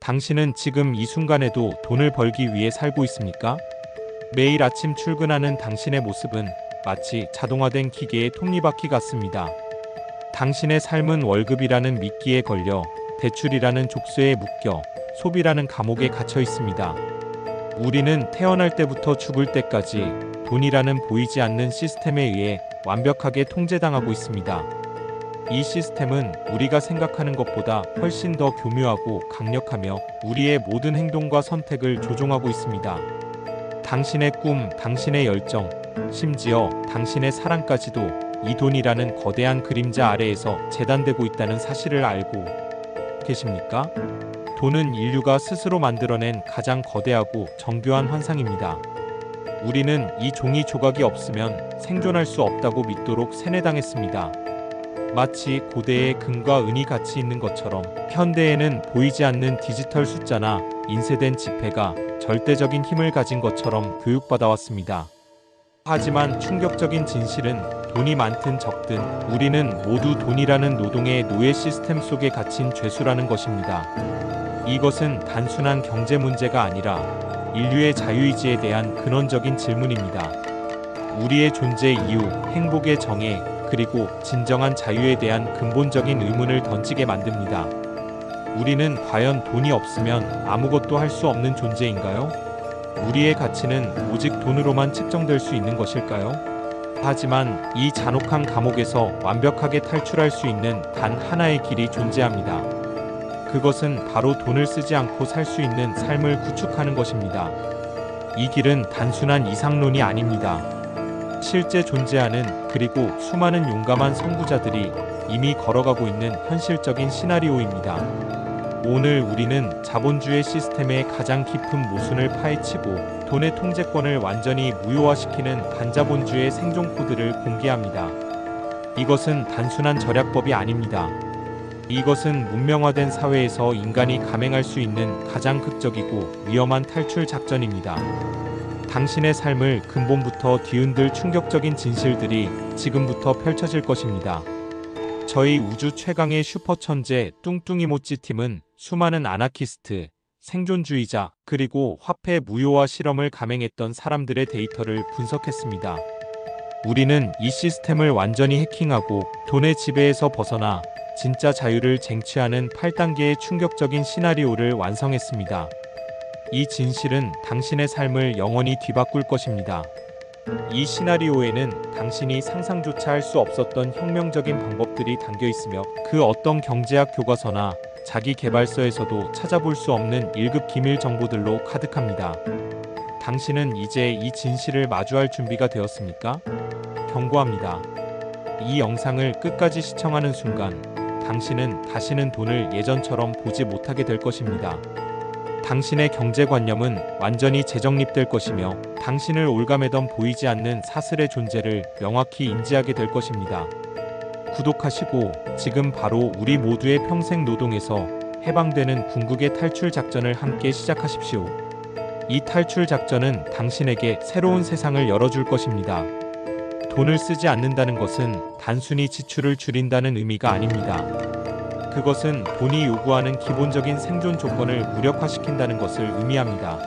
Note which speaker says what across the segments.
Speaker 1: 당신은 지금 이 순간에도 돈을 벌기 위해 살고 있습니까? 매일 아침 출근하는 당신의 모습은 마치 자동화된 기계의 톱니바퀴 같습니다. 당신의 삶은 월급이라는 미끼에 걸려 대출이라는 족쇄에 묶여 소비라는 감옥에 갇혀 있습니다. 우리는 태어날 때부터 죽을 때까지 돈이라는 보이지 않는 시스템에 의해 완벽하게 통제당하고 있습니다. 이 시스템은 우리가 생각하는 것보다 훨씬 더 교묘하고 강력하며 우리의 모든 행동과 선택을 조종하고 있습니다. 당신의 꿈, 당신의 열정, 심지어 당신의 사랑까지도 이 돈이라는 거대한 그림자 아래에서 재단되고 있다는 사실을 알고 계십니까? 돈은 인류가 스스로 만들어낸 가장 거대하고 정교한 환상입니다. 우리는 이 종이 조각이 없으면 생존할 수 없다고 믿도록 세뇌당했습니다. 마치 고대의 금과 은이 같이 있는 것처럼 현대에는 보이지 않는 디지털 숫자나 인쇄된 지폐가 절대적인 힘을 가진 것처럼 교육받아왔습니다. 하지만 충격적인 진실은 돈이 많든 적든 우리는 모두 돈이라는 노동의 노예 시스템 속에 갇힌 죄수라는 것입니다. 이것은 단순한 경제 문제가 아니라 인류의 자유의지에 대한 근원적인 질문입니다. 우리의 존재 이유, 행복의 정의, 그리고 진정한 자유에 대한 근본적인 의문을 던지게 만듭니다. 우리는 과연 돈이 없으면 아무것도 할 수 없는 존재인가요? 우리의 가치는 오직 돈으로만 측정될 수 있는 것일까요? 하지만 이 잔혹한 감옥에서 완벽하게 탈출할 수 있는 단 하나의 길이 존재합니다. 그것은 바로 돈을 쓰지 않고 살 수 있는 삶을 구축하는 것입니다. 이 길은 단순한 이상론이 아닙니다. 실제 존재하는 그리고 수많은 용감한 선구자들이 이미 걸어가고 있는 현실적인 시나리오입니다. 오늘 우리는 자본주의 시스템의 가장 깊은 모순을 파헤치고 돈의 통제권을 완전히 무효화시키는 반자본주의 생존 코드를 공개합니다. 이것은 단순한 절약법이 아닙니다. 이것은 문명화된 사회에서 인간이 감행할 수 있는 가장 극적이고 위험한 탈출 작전입니다. 당신의 삶을 근본부터 뒤흔들 충격적인 진실들이 지금부터 펼쳐질 것입니다. 저희 우주 최강의 슈퍼천재 뚱뚱이모찌 팀은 수많은 아나키스트, 생존주의자, 그리고 화폐 무효화 실험을 감행했던 사람들의 데이터를 분석했습니다. 우리는 이 시스템을 완전히 해킹하고 돈의 지배에서 벗어나 진짜 자유를 쟁취하는 8단계의 충격적인 시나리오를 완성했습니다. 이 진실은 당신의 삶을 영원히 뒤바꿀 것입니다. 이 시나리오에는 당신이 상상조차 할 수 없었던 혁명적인 방법들이 담겨 있으며 그 어떤 경제학 교과서나 자기 개발서에서도 찾아볼 수 없는 1급 기밀 정보들로 가득합니다. 당신은 이제 이 진실을 마주할 준비가 되었습니까? 경고합니다. 이 영상을 끝까지 시청하는 순간 당신은 다시는 돈을 예전처럼 보지 못하게 될 것입니다. 당신의 경제관념은 완전히 재정립될 것이며 당신을 올가매던 보이지 않는 사슬의 존재를 명확히 인지하게 될 것입니다. 구독하시고 지금 바로 우리 모두의 평생 노동에서 해방되는 궁극의 탈출 작전을 함께 시작하십시오. 이 탈출 작전은 당신에게 새로운 세상을 열어줄 것입니다. 돈을 쓰지 않는다는 것은 단순히 지출을 줄인다는 의미가 아닙니다. 그것은 돈이 요구하는 기본적인 생존 조건을 무력화시킨다는 것을 의미합니다.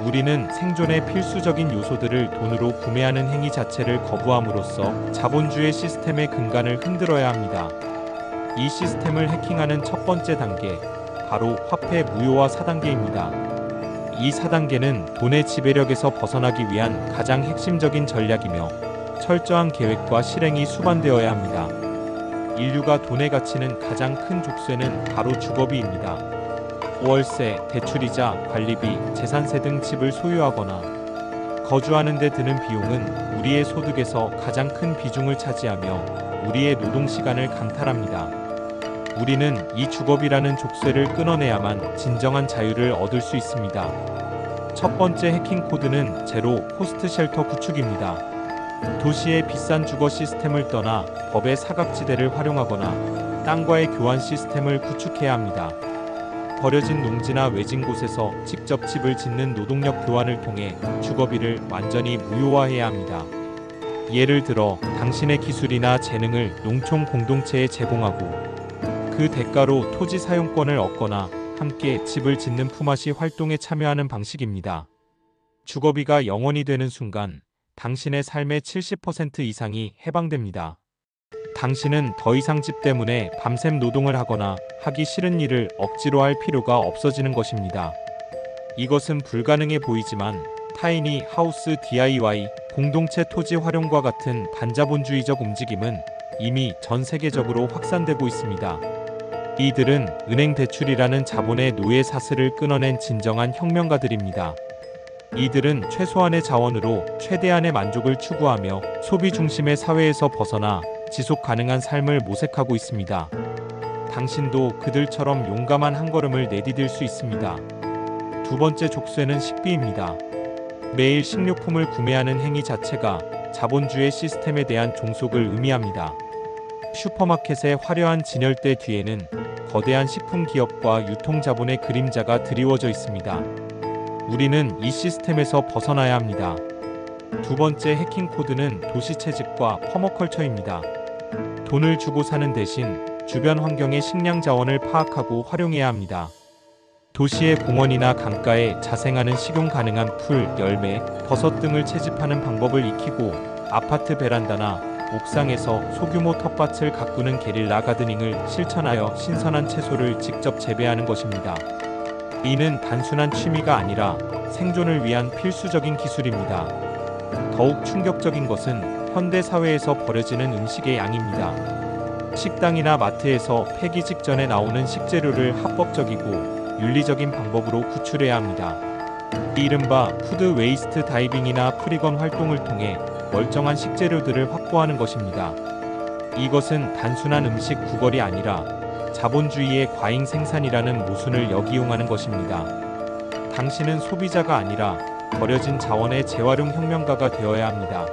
Speaker 1: 우리는 생존의 필수적인 요소들을 돈으로 구매하는 행위 자체를 거부함으로써 자본주의 시스템의 근간을 흔들어야 합니다. 이 시스템을 해킹하는 첫 번째 단계, 바로 화폐 무효화 4단계입니다. 이 4단계는 돈의 지배력에서 벗어나기 위한 가장 핵심적인 전략이며 철저한 계획과 실행이 수반되어야 합니다. 인류가 돈에 갇히는 가장 큰 족쇄는 바로 주거비입니다. 월세, 대출이자, 관리비, 재산세 등 집을 소유하거나 거주하는 데 드는 비용은 우리의 소득에서 가장 큰 비중을 차지하며 우리의 노동 시간을 강탈합니다. 우리는 이 주거비라는 족쇄를 끊어내야만 진정한 자유를 얻을 수 있습니다. 첫 번째 해킹 코드는 제로 코스트 쉘터 구축입니다. 도시의 비싼 주거 시스템을 떠나 법의 사각지대를 활용하거나 땅과의 교환 시스템을 구축해야 합니다. 버려진 농지나 외진 곳에서 직접 집을 짓는 노동력 교환을 통해 주거비를 완전히 무효화해야 합니다. 예를 들어 당신의 기술이나 재능을 농촌 공동체에 제공하고 그 대가로 토지 사용권을 얻거나 함께 집을 짓는 품앗이 활동에 참여하는 방식입니다. 주거비가 0원이 되는 순간 당신의 삶의 70% 이상이 해방됩니다. 당신은 더 이상 집 때문에 밤샘 노동을 하거나 하기 싫은 일을 억지로 할 필요가 없어지는 것입니다. 이것은 불가능해 보이지만 타이니 하우스 DIY, 공동체 토지 활용과 같은 반자본주의적 움직임은 이미 전 세계적으로 확산되고 있습니다. 이들은 은행 대출이라는 자본의 노예 사슬을 끊어낸 진정한 혁명가들입니다. 이들은 최소한의 자원으로 최대한의 만족을 추구하며 소비 중심의 사회에서 벗어나 지속 가능한 삶을 모색하고 있습니다. 당신도 그들처럼 용감한 한 걸음을 내디딜 수 있습니다. 두 번째 족쇄는 식비입니다. 매일 식료품을 구매하는 행위 자체가 자본주의 시스템에 대한 종속을 의미합니다. 슈퍼마켓의 화려한 진열대 뒤에는 거대한 식품 기업과 유통자본의 그림자가 드리워져 있습니다. 우리는 이 시스템에서 벗어나야 합니다. 두 번째 해킹 코드는 도시 채집과 퍼머컬처입니다. 돈을 주고 사는 대신 주변 환경의 식량 자원을 파악하고 활용해야 합니다. 도시의 공원이나 강가에 자생하는 식용 가능한 풀, 열매, 버섯 등을 채집하는 방법을 익히고 아파트 베란다나 옥상에서 소규모 텃밭을 가꾸는 게릴라 가드닝을 실천하여 신선한 채소를 직접 재배하는 것입니다. 이는 단순한 취미가 아니라 생존을 위한 필수적인 기술입니다. 더욱 충격적인 것은 현대 사회에서 버려지는 음식의 양입니다. 식당이나 마트에서 폐기 직전에 나오는 식재료를 합법적이고 윤리적인 방법으로 구출해야 합니다. 이른바 푸드 웨이스트 다이빙이나 프리건 활동을 통해 멀쩡한 식재료들을 확보하는 것입니다. 이것은 단순한 음식 구걸이 아니라 자본주의의 과잉 생산이라는 모순을 역이용하는 것입니다. 당신은 소비자가 아니라 버려진 자원의 재활용 혁명가가 되어야 합니다.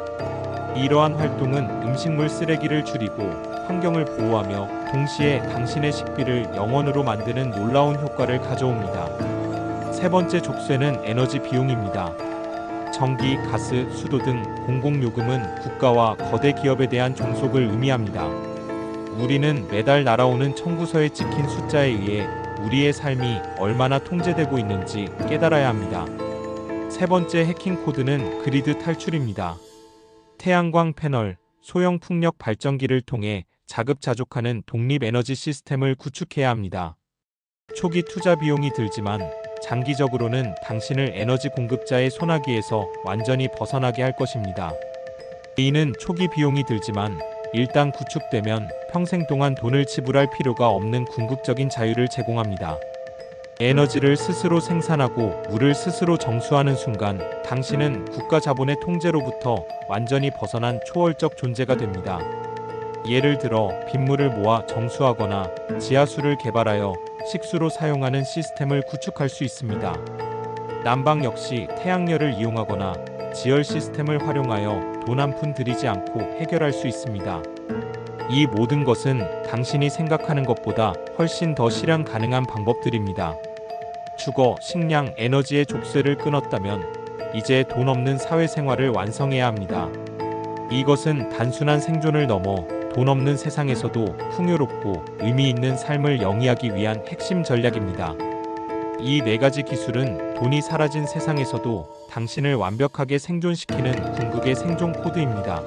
Speaker 1: 이러한 활동은 음식물 쓰레기를 줄이고 환경을 보호하며 동시에 당신의 식비를 영원으로 만드는 놀라운 효과를 가져옵니다. 세 번째 족쇄는 에너지 비용입니다. 전기, 가스, 수도 등 공공요금은 국가와 거대 기업에 대한 종속을 의미합니다. 우리는 매달 날아오는 청구서에 찍힌 숫자에 의해 우리의 삶이 얼마나 통제되고 있는지 깨달아야 합니다. 세 번째 해킹 코드는 그리드 탈출입니다. 태양광 패널, 소형 풍력 발전기를 통해 자급자족하는 독립에너지 시스템을 구축해야 합니다. 초기 투자 비용이 들지만 장기적으로는 당신을 에너지 공급자의 소나기에서 완전히 벗어나게 할 것입니다. 이는 초기 비용이 들지만 일단 구축되면 평생 동안 돈을 지불할 필요가 없는 궁극적인 자유를 제공합니다. 에너지를 스스로 생산하고 물을 스스로 정수하는 순간 당신은 국가 자본의 통제로부터 완전히 벗어난 초월적 존재가 됩니다. 예를 들어 빗물을 모아 정수하거나 지하수를 개발하여 식수로 사용하는 시스템을 구축할 수 있습니다. 난방 역시 태양열을 이용하거나 지열 시스템을 활용하여 돈 한 푼 들이지 않고 해결할 수 있습니다. 이 모든 것은 당신이 생각하는 것보다 훨씬 더 실현 가능한 방법들입니다. 주거, 식량, 에너지의 족쇄를 끊었다면 이제 돈 없는 사회생활을 완성해야 합니다. 이것은 단순한 생존을 넘어 돈 없는 세상에서도 풍요롭고 의미 있는 삶을 영위하기 위한 핵심 전략입니다. 이 네 가지 기술은 돈이 사라진 세상에서도 당신을 완벽하게 생존시키는 궁극의 생존 코드입니다.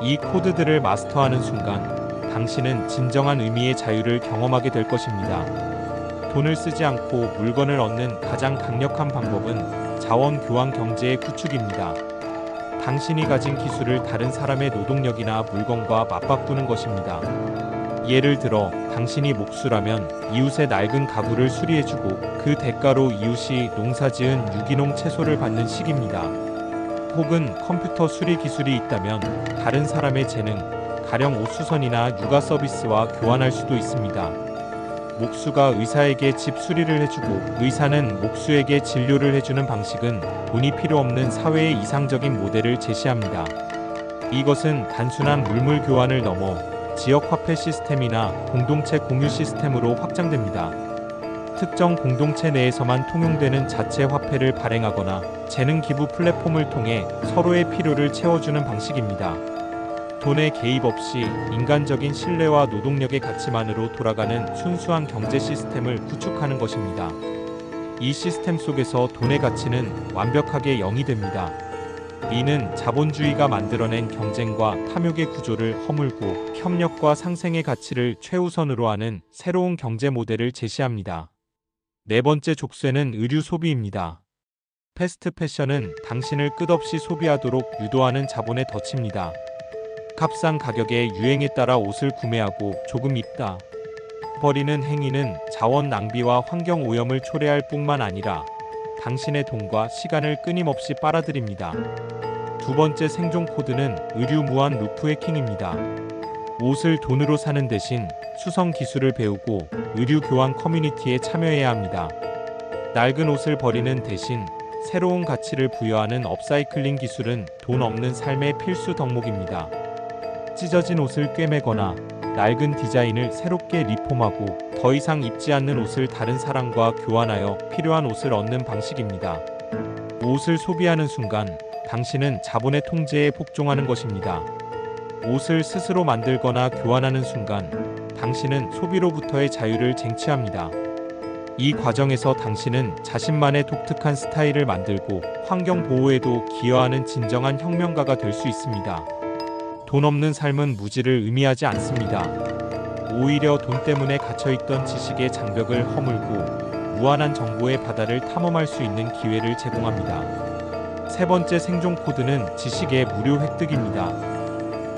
Speaker 1: 이 코드들을 마스터하는 순간 당신은 진정한 의미의 자유를 경험하게 될 것입니다. 돈을 쓰지 않고 물건을 얻는 가장 강력한 방법은 자원 교환 경제의 구축입니다. 당신이 가진 기술을 다른 사람의 노동력이나 물건과 맞바꾸는 것입니다. 예를 들어 당신이 목수라면 이웃의 낡은 가구를 수리해주고 그 대가로 이웃이 농사지은 유기농 채소를 받는 식입니다. 혹은 컴퓨터 수리 기술이 있다면 다른 사람의 재능, 가령 옷수선이나 육아 서비스와 교환할 수도 있습니다. 목수가 의사에게 집 수리를 해주고 의사는 목수에게 진료를 해주는 방식은 돈이 필요 없는 사회의 이상적인 모델을 제시합니다. 이것은 단순한 물물 교환을 넘어 지역 화폐 시스템이나 공동체 공유 시스템으로 확장됩니다. 특정 공동체 내에서만 통용되는 자체 화폐를 발행하거나 재능 기부 플랫폼을 통해 서로의 필요를 채워주는 방식입니다. 돈의 개입 없이 인간적인 신뢰와 노동력의 가치만으로 돌아가는 순수한 경제 시스템을 구축하는 것입니다. 이 시스템 속에서 돈의 가치는 완벽하게 0이 됩니다. 이는 자본주의가 만들어낸 경쟁과 탐욕의 구조를 허물고 협력과 상생의 가치를 최우선으로 하는 새로운 경제 모델을 제시합니다. 네 번째 족쇄는 의류 소비입니다. 패스트 패션은 당신을 끝없이 소비하도록 유도하는 자본의 덫입니다. 값싼 가격에 유행에 따라 옷을 구매하고 조금 입다 버리는 행위는 자원 낭비와 환경 오염을 초래할 뿐만 아니라 당신의 돈과 시간을 끊임없이 빨아들입니다. 두 번째 생존 코드는 의류 무한 루프 해킹입니다. 옷을 돈으로 사는 대신 수성 기술을 배우고 의류 교환 커뮤니티에 참여해야 합니다. 낡은 옷을 버리는 대신 새로운 가치를 부여하는 업사이클링 기술은 돈 없는 삶의 필수 덕목입니다. 찢어진 옷을 꿰매거나 낡은 디자인을 새롭게 리폼하고 더 이상 입지 않는 옷을 다른 사람과 교환하여 필요한 옷을 얻는 방식입니다. 옷을 소비하는 순간 당신은 자본의 통제에 복종하는 것입니다. 옷을 스스로 만들거나 교환하는 순간 당신은 소비로부터의 자유를 쟁취합니다. 이 과정에서 당신은 자신만의 독특한 스타일을 만들고 환경 보호에도 기여하는 진정한 혁명가가 될 수 있습니다. 돈 없는 삶은 무지를 의미하지 않습니다. 오히려 돈 때문에 갇혀있던 지식의 장벽을 허물고 무한한 정보의 바다를 탐험할 수 있는 기회를 제공합니다. 세 번째 생존 코드는 지식의 무료 획득입니다.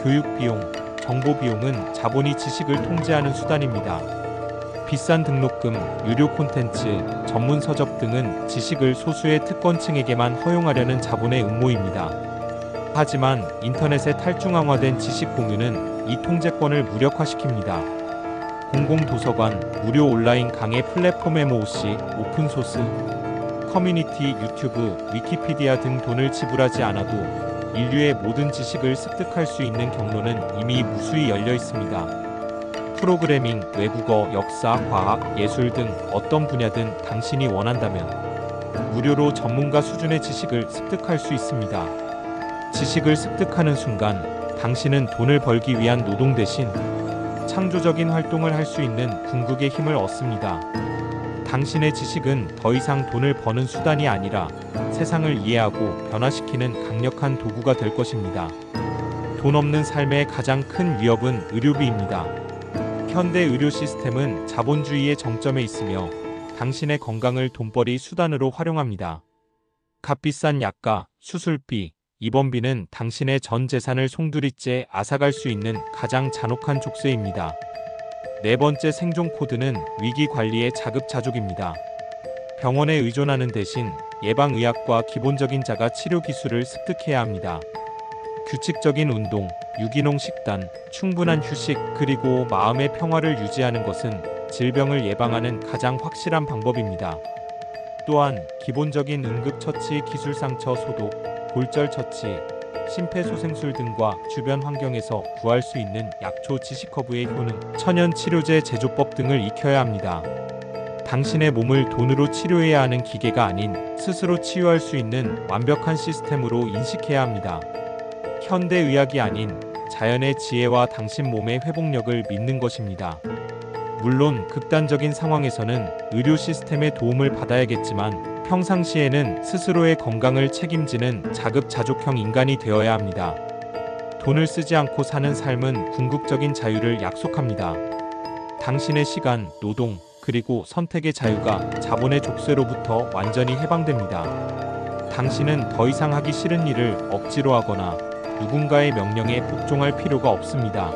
Speaker 1: 교육 비용, 정보 비용은 자본이 지식을 통제하는 수단입니다. 비싼 등록금, 유료 콘텐츠, 전문 서적 등은 지식을 소수의 특권층에게만 허용하려는 자본의 음모입니다. 하지만 인터넷의 탈중앙화된 지식 공유는 이 통제권을 무력화시킵니다. 공공도서관, 무료 온라인 강의 플랫폼 MOOC, 오픈소스, 커뮤니티, 유튜브, 위키피디아 등 돈을 지불하지 않아도 인류의 모든 지식을 습득할 수 있는 경로는 이미 무수히 열려 있습니다. 프로그래밍, 외국어, 역사, 과학, 예술 등 어떤 분야든 당신이 원한다면 무료로 전문가 수준의 지식을 습득할 수 있습니다. 지식을 습득하는 순간 당신은 돈을 벌기 위한 노동 대신 창조적인 활동을 할 수 있는 궁극의 힘을 얻습니다. 당신의 지식은 더 이상 돈을 버는 수단이 아니라 세상을 이해하고 변화시키는 강력한 도구가 될 것입니다. 돈 없는 삶의 가장 큰 위협은 의료비입니다. 현대 의료 시스템은 자본주의의 정점에 있으며 당신의 건강을 돈벌이 수단으로 활용합니다. 값비싼 약가, 수술비, 입원비는 당신의 전 재산을 송두리째 앗아갈 수 있는 가장 잔혹한 족쇄입니다. 네 번째 생존 코드는 위기 관리의 자급자족입니다. 병원에 의존하는 대신 예방의학과 기본적인 자가 치료 기술을 습득해야 합니다. 규칙적인 운동, 유기농 식단, 충분한 휴식, 그리고 마음의 평화를 유지하는 것은 질병을 예방하는 가장 확실한 방법입니다. 또한 기본적인 응급처치, 기술상처 소독, 골절 처치, 심폐소생술 등과 주변 환경에서 구할 수 있는 약초 지식허브의 효능, 천연 치료제 제조법 등을 익혀야 합니다. 당신의 몸을 돈으로 치료해야 하는 기계가 아닌 스스로 치유할 수 있는 완벽한 시스템으로 인식해야 합니다. 현대의학이 아닌 자연의 지혜와 당신 몸의 회복력을 믿는 것입니다. 물론 극단적인 상황에서는 의료 시스템의 도움을 받아야겠지만 평상시에는 스스로의 건강을 책임지는 자급자족형 인간이 되어야 합니다. 돈을 쓰지 않고 사는 삶은 궁극적인 자유를 약속합니다. 당신의 시간, 노동, 그리고 선택의 자유가 자본의 족쇄로부터 완전히 해방됩니다. 당신은 더 이상 하기 싫은 일을 억지로 하거나 누군가의 명령에 복종할 필요가 없습니다.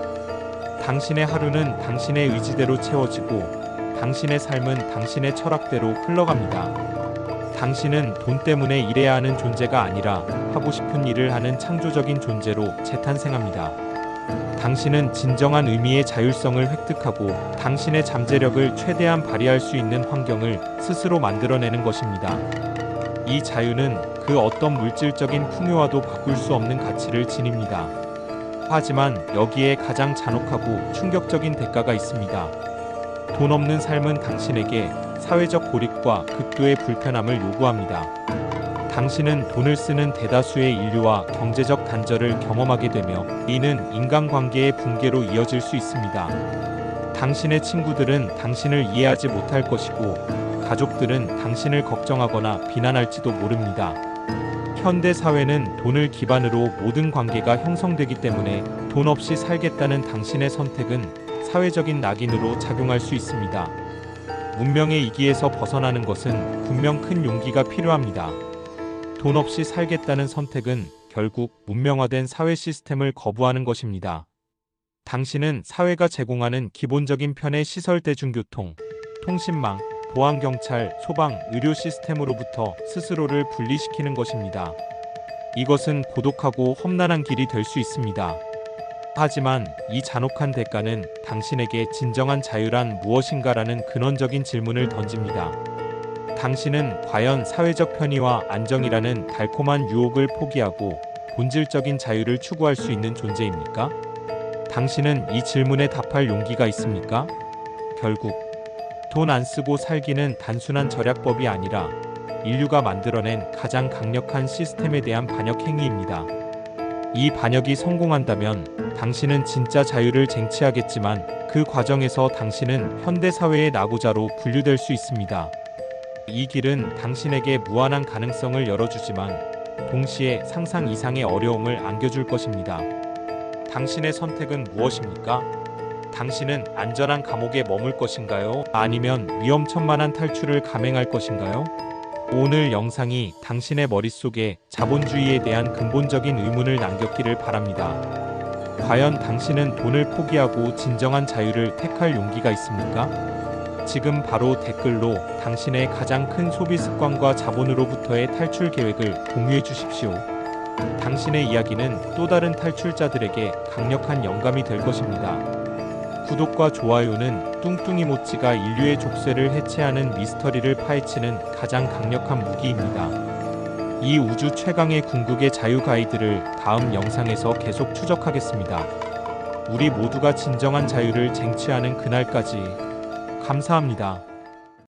Speaker 1: 당신의 하루는 당신의 의지대로 채워지고 당신의 삶은 당신의 철학대로 흘러갑니다. 당신은 돈 때문에 일해야 하는 존재가 아니라 하고 싶은 일을 하는 창조적인 존재로 재탄생합니다. 당신은 진정한 의미의 자율성을 획득하고 당신의 잠재력을 최대한 발휘할 수 있는 환경을 스스로 만들어내는 것입니다. 이 자유는 그 어떤 물질적인 풍요와도 바꿀 수 없는 가치를 지닙니다. 하지만 여기에 가장 잔혹하고 충격적인 대가가 있습니다. 돈 없는 삶은 당신에게 사회적 고립과 극도의 불편함을 요구합니다. 당신은 돈을 쓰는 대다수의 인류와 경제적 단절을 경험하게 되며 이는 인간관계의 붕괴로 이어질 수 있습니다. 당신의 친구들은 당신을 이해하지 못할 것이고 가족들은 당신을 걱정하거나 비난할지도 모릅니다. 현대 사회는 돈을 기반으로 모든 관계가 형성되기 때문에 돈 없이 살겠다는 당신의 선택은 사회적인 낙인으로 작용할 수 있습니다. 문명의 이기에서 벗어나는 것은 분명 큰 용기가 필요합니다. 돈 없이 살겠다는 선택은 결국 문명화된 사회 시스템을 거부하는 것입니다. 당신은 사회가 제공하는 기본적인 편의 시설 대중교통, 통신망, 보안경찰, 소방, 의료 시스템으로부터 스스로를 분리시키는 것입니다. 이것은 고독하고 험난한 길이 될 수 있습니다. 하지만 이 잔혹한 대가는 당신에게 진정한 자유란 무엇인가라는 근원적인 질문을 던집니다. 당신은 과연 사회적 편의와 안정이라는 달콤한 유혹을 포기하고 본질적인 자유를 추구할 수 있는 존재입니까? 당신은 이 질문에 답할 용기가 있습니까? 결국 돈 안 쓰고 살기는 단순한 절약법이 아니라 인류가 만들어낸 가장 강력한 시스템에 대한 반역 행위입니다. 이 반역이 성공한다면 당신은 진짜 자유를 쟁취하겠지만 그 과정에서 당신은 현대사회의 낙오자로 분류될 수 있습니다. 이 길은 당신에게 무한한 가능성을 열어주지만 동시에 상상 이상의 어려움을 안겨줄 것입니다. 당신의 선택은 무엇입니까? 당신은 안전한 감옥에 머물 것인가요? 아니면 위험천만한 탈출을 감행할 것인가요? 오늘 영상이 당신의 머릿속에 자본주의에 대한 근본적인 의문을 남겼기를 바랍니다. 과연 당신은 돈을 포기하고 진정한 자유를 택할 용기가 있습니까? 지금 바로 댓글로 당신의 가장 큰 소비 습관과 자본으로부터의 탈출 계획을 공유해 주십시오. 당신의 이야기는 또 다른 탈출자들에게 강력한 영감이 될 것입니다. 구독과 좋아요는 뚱뚱이 모찌가 인류의 족쇄를 해체하는 미스터리를 파헤치는 가장 강력한 무기입니다. 이 우주 최강의 궁극의 자유 가이드를 다음 영상에서 계속 추적하겠습니다. 우리 모두가 진정한 자유를 쟁취하는 그날까지 감사합니다.